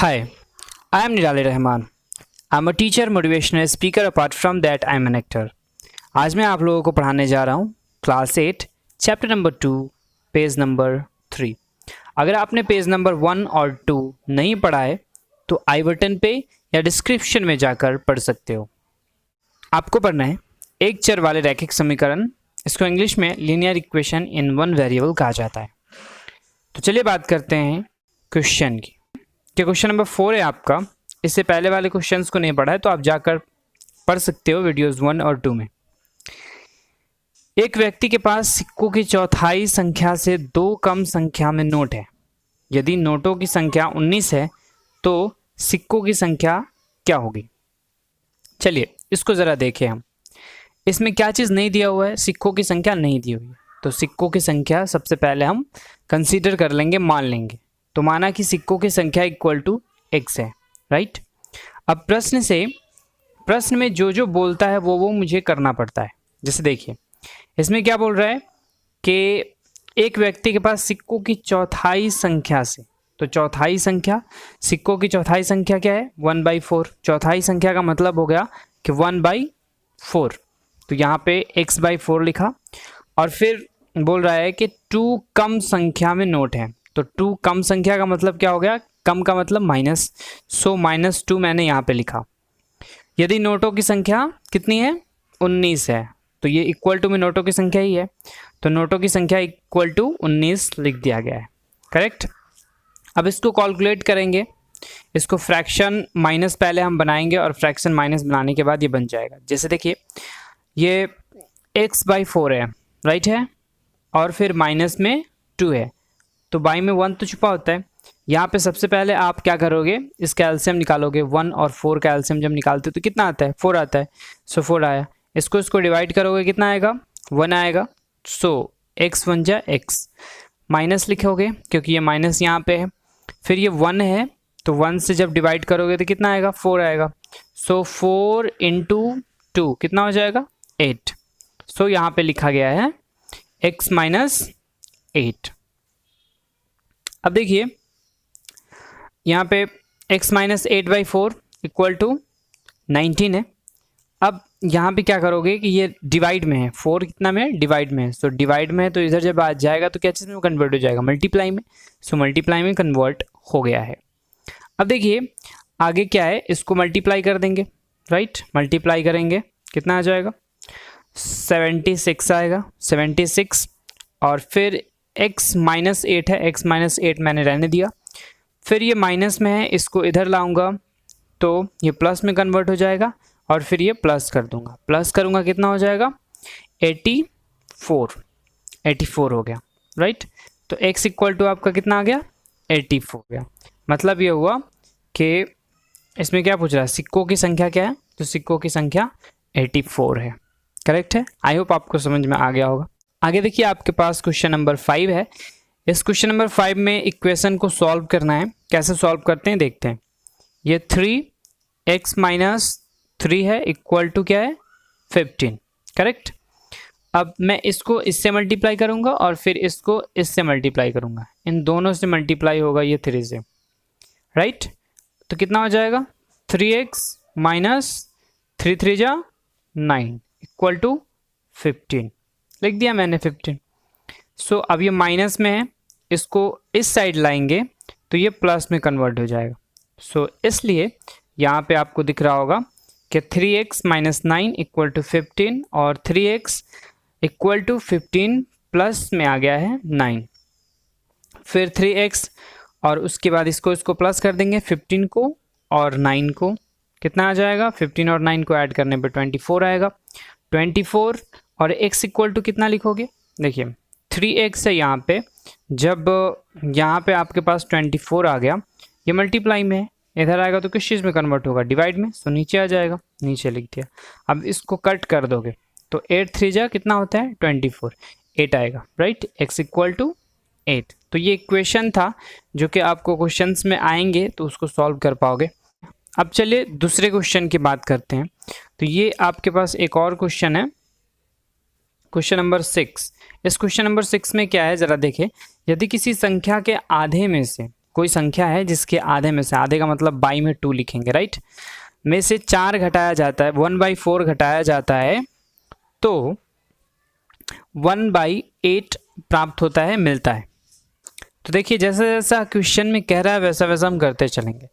Hi, I am Nirali Rahman. I am a teacher, motivational speaker. Apart from that, I am an actor. आज मैं आप लोगों को पढ़ाने जा रहा हूँ class 8 chapter number 2 page number 3। अगर आपने पेज नंबर 1 और 2 नहीं पढ़ा है तो आई बटन पे या डिस्क्रिप्शन में जाकर पढ़ सकते हो। आपको पढ़ना है एक चर वाले रैखिक समीकरण, इसको इंग्लिश में linear equation in one variable कहा जाता है। तो चलिए बात करते हैं क्वेश्चन की। क्वेश्चन नंबर 4 है आपका। इससे पहले वाले क्वेश्चंस को नहीं पढ़ा है तो आप जाकर पढ़ सकते हो वीडियोस 1 और 2 में। एक व्यक्ति के पास सिक्कों की चौथाई संख्या से 2 कम संख्या में नोट है। यदि नोटों की संख्या 19 है तो सिक्कों की संख्या क्या होगी? चलिए इसको ज़रा देखें हम। इसमें क्या चीज़ नहीं दिया हुआ है? सिक्कों की संख्या नहीं दी हुई है। तो सिक्कों की संख्या सबसे पहले हम कंसीडर कर लेंगे, मान लेंगे। तो माना कि सिक्कों की संख्या इक्वल टू x है, राइट। अब प्रश्न में जो जो बोलता है वो मुझे करना पड़ता है। जैसे देखिए इसमें क्या बोल रहा है कि एक व्यक्ति के पास सिक्कों की चौथाई संख्या से, तो चौथाई संख्या, सिक्कों की चौथाई संख्या क्या है? 1/4। चौथाई संख्या का मतलब हो गया कि 1/4। तो यहाँ पे x/4 लिखा और फिर बोल रहा है कि 2 कम संख्या में नोट है। तो 2 कम संख्या का मतलब क्या हो गया? कम का मतलब माइनस, सो -2 मैंने यहाँ पे लिखा। यदि नोटों की संख्या कितनी है? 19 है। तो ये इक्वल टू में नोटों की संख्या ही है, तो नोटों की संख्या इक्वल टू 19 लिख दिया गया है, करेक्ट। अब इसको कैलकुलेट करेंगे, इसको फ्रैक्शन माइनस पहले हम बनाएंगे और फ्रैक्शन माइनस बनाने के बाद ये बन जाएगा। जैसे देखिए ये x/4 है, राइट है, और फिर माइनस में 2 है, तो बाई में 1 तो छुपा होता है। यहाँ पे सबसे पहले आप क्या करोगे? इसका एलसीएम निकालोगे। 1 और 4 का एलसीएम जब निकालते हो तो कितना आता है? 4 आता है। सो 4 आया। इसको डिवाइड करोगे, कितना आएगा? 1 आएगा। सो x 1 जा x, माइनस लिखोगे क्योंकि ये माइनस यहाँ पे है। फिर ये 1 है तो 1 से जब डिवाइड करोगे तो कितना आएगा? 4 आएगा। सो 4 × 2 कितना हो जाएगा? 8। सो यहाँ पे लिखा गया है x - 8। अब देखिए यहाँ पे x - 8/4 इक्वल टू 19 है। अब यहाँ पे क्या करोगे कि ये डिवाइड में है, 4 कितना में है? डिवाइड में है। सो डिवाइड में है तो इधर जब आ जाएगा तो क्या चीज़ में कन्वर्ट हो जाएगा? मल्टीप्लाई में। सो मल्टीप्लाई में कन्वर्ट हो गया है। अब देखिए आगे क्या है, इसको मल्टीप्लाई कर देंगे, राइट। मल्टीप्लाई करेंगे कितना आ जाएगा? 76 आएगा। 76 और फिर x - 8 है, x - 8 मैंने रहने दिया। फिर ये माइनस में है, इसको इधर लाऊंगा तो ये प्लस में कन्वर्ट हो जाएगा और फिर ये प्लस कर दूंगा। प्लस करूंगा कितना हो जाएगा? 84 हो गया, राइट। तो x इक्वल टू आपका कितना आ गया? 84 हो गया। मतलब ये हुआ कि इसमें क्या पूछ रहा है? सिक्कों की संख्या क्या है? तो सिक्कों की संख्या 84 है, करेक्ट है। आई होप आपको समझ में आ गया होगा। आगे देखिए आपके पास क्वेश्चन नंबर 5 है। इस क्वेश्चन नंबर 5 में इक्वेशन को सॉल्व करना है। कैसे सॉल्व करते हैं देखते हैं। ये 3x - 3 है इक्वल टू क्या है? 15, करेक्ट। अब मैं इसको इससे मल्टीप्लाई करूंगा और फिर इसको इससे मल्टीप्लाई करूंगा। इन दोनों से मल्टीप्लाई होगा ये 3 से, राइट। तो कितना हो जाएगा? 3x - 3 3 जा 9 इक्वल टू 15 लिख दिया मैंने 15। सो अब ये माइनस में है, इसको इस साइड लाएंगे तो ये प्लस में कन्वर्ट हो जाएगा। सो इसलिए यहाँ पे आपको दिख रहा होगा कि 3x - 9 इक्वल टू 15 और 3x इक्वल टू 15 प्लस में आ गया है 9। फिर 3x और उसके बाद इसको प्लस कर देंगे 15 को और 9 को। कितना आ जाएगा? 15 और 9 को ऐड करने पे 24 आएगा। 24 और x इक्वल टू कितना लिखोगे? देखिए 3x है यहाँ पे, जब यहाँ पे आपके पास 24 आ गया, ये मल्टीप्लाई में है, इधर आएगा तो किस चीज़ में कन्वर्ट होगा? डिवाइड में। सो नीचे आ जाएगा, नीचे लिख दिया। अब इसको कट कर दोगे तो 8 3 जा कितना होता है? 24, 8 आएगा, राइट। x equal to 8। तो ये इक्वेशन था जो कि आपको क्वेश्चंस में आएंगे तो उसको सॉल्व कर पाओगे। अब चलिए दूसरे क्वेश्चन की बात करते हैं। तो ये आपके पास एक और क्वेश्चन है, क्वेश्चन नंबर 6। इस क्वेश्चन नंबर 6 में क्या है ज़रा देखें। यदि किसी संख्या के आधे में से कोई संख्या है जिसके आधे में से, आधे का मतलब बाई में 2 लिखेंगे, राइट, में से 4 घटाया जाता है, 1/4 घटाया जाता है तो 1/8 प्राप्त होता है, मिलता है। तो देखिए जैसा जैसा क्वेश्चन में कह रहा है वैसा वैसा हम करते चलेंगे।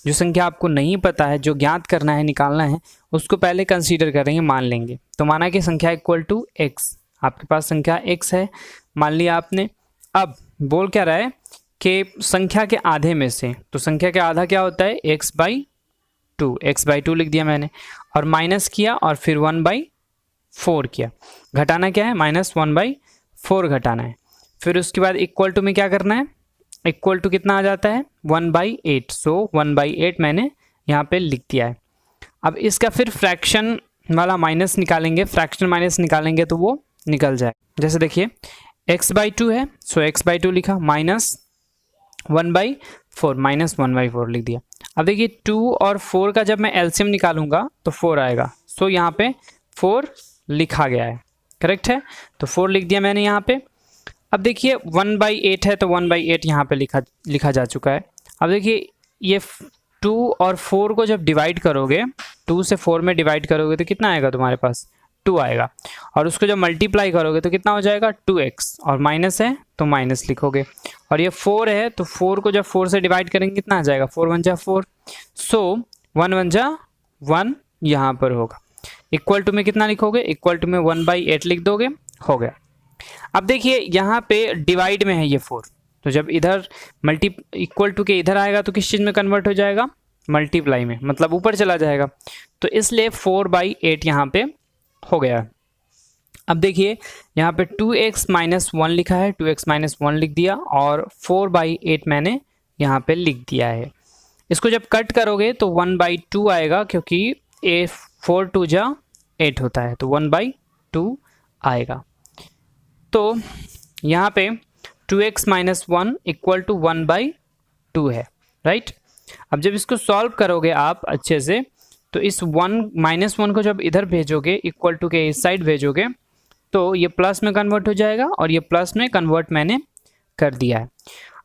जो संख्या आपको नहीं पता है, जो ज्ञात करना है, निकालना है, उसको पहले कंसीडर करेंगे, मान लेंगे। तो माना कि संख्या इक्वल टू एक्स, आपके पास संख्या x है, मान लिया आपने। अब बोल क्या रहा है कि संख्या के आधे में से, तो संख्या के आधा क्या होता है, x/2, x/2 लिख दिया मैंने, और माइनस किया और फिर 1/4 किया। घटाना क्या है, -1/4 घटाना है। फिर उसके बाद इक्वल टू में क्या करना है, इक्वल टू कितना आ जाता है, 1/8, सो 1/8 मैंने यहाँ पे लिख दिया है। अब इसका फिर फ्रैक्शन वाला माइनस निकालेंगे, फ्रैक्शन माइनस निकालेंगे तो वो निकल जाए। जैसे देखिए x/2 है, सो x/2 लिखा, -1/4 लिख दिया। अब देखिए 2 और 4 का जब मैं एलसीएम निकालूंगा तो 4 आएगा, सो यहाँ पे 4 लिखा गया है, करेक्ट है, तो 4 लिख दिया मैंने यहाँ पे। अब देखिए 1/8 है तो 1/8 यहाँ पे लिखा जा चुका है। अब देखिए ये 2 और 4 को जब डिवाइड करोगे, 2 से 4 में डिवाइड करोगे तो कितना आएगा तुम्हारे पास, 2 आएगा, और उसको जब मल्टीप्लाई करोगे तो कितना हो जाएगा, 2x, और माइनस है तो माइनस लिखोगे, और ये 4 है तो 4 को जब 4 से डिवाइड करेंगे कितना आ जाएगा, 4 1 जा 4, सो 1 1 जा 1 यहाँ पर होगा। इक्वल टू में कितना लिखोगे, इक्वल टू में 1/8 लिख दोगे, हो गया। अब देखिए यहाँ पे डिवाइड में है ये 4, तो जब इधर इक्वल टू के इधर आएगा तो किस चीज़ में कन्वर्ट हो जाएगा, मल्टीप्लाई में, मतलब ऊपर चला जाएगा, तो इसलिए 4/8 यहाँ पे हो गया। अब देखिए यहाँ पे 2x - 1 लिखा है, 2x - 1 लिख दिया, और 4/8 मैंने यहाँ पे लिख दिया है। इसको जब कट करोगे तो 1/2 आएगा, क्योंकि 4 2 जा 8 होता है, तो 1/2 आएगा। तो यहाँ पे 2x - 1 इक्वल टू 1/2 है, राइट। अब जब इसको सॉल्व करोगे आप अच्छे से, तो इस 1 को जब इधर भेजोगे, इक्वल टू के इस साइड भेजोगे, तो ये प्लस में कन्वर्ट हो जाएगा, और ये प्लस में कन्वर्ट मैंने कर दिया है।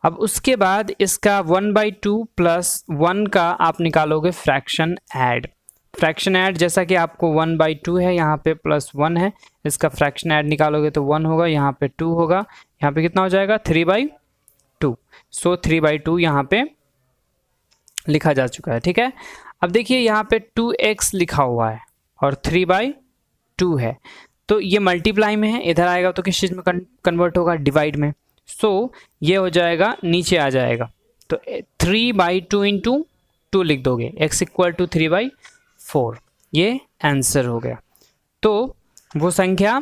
अब उसके बाद इसका 1/2 + 1 का आप निकालोगे फ्रैक्शन ऐड। फ्रैक्शन ऐड जैसा कि आपको 1/2 है, यहाँ पे +1 है, इसका फ्रैक्शन ऐड निकालोगे तो 1 होगा, यहाँ पे 2 होगा, यहाँ पे कितना हो जाएगा, 3/2, सो 3/2 यहाँ पे लिखा जा चुका है, ठीक है। अब देखिए यहाँ पे 2x लिखा हुआ है और 3/2 है, तो ये मल्टीप्लाई में है, इधर आएगा तो किस चीज़ में कन्वर्ट होगा, डिवाइड में, सो ये हो जाएगा, नीचे आ जाएगा, तो 3/2 × 2 लिख दोगे, x = 3/4, ये आंसर हो गया। तो वो संख्या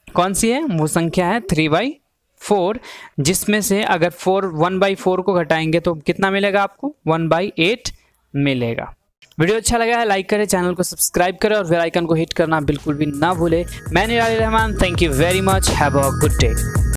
कौन सी है, वो संख्या है 3/4, जिसमें से अगर 1/4 को घटाएंगे तो कितना मिलेगा आपको, 1/8 मिलेगा। वीडियो अच्छा लगा है लाइक करें, चैनल को सब्सक्राइब करें और बेल आइकन को हिट करना बिल्कुल भी ना भूलें। मैं निराली Rahman, thank you very much, have a good day.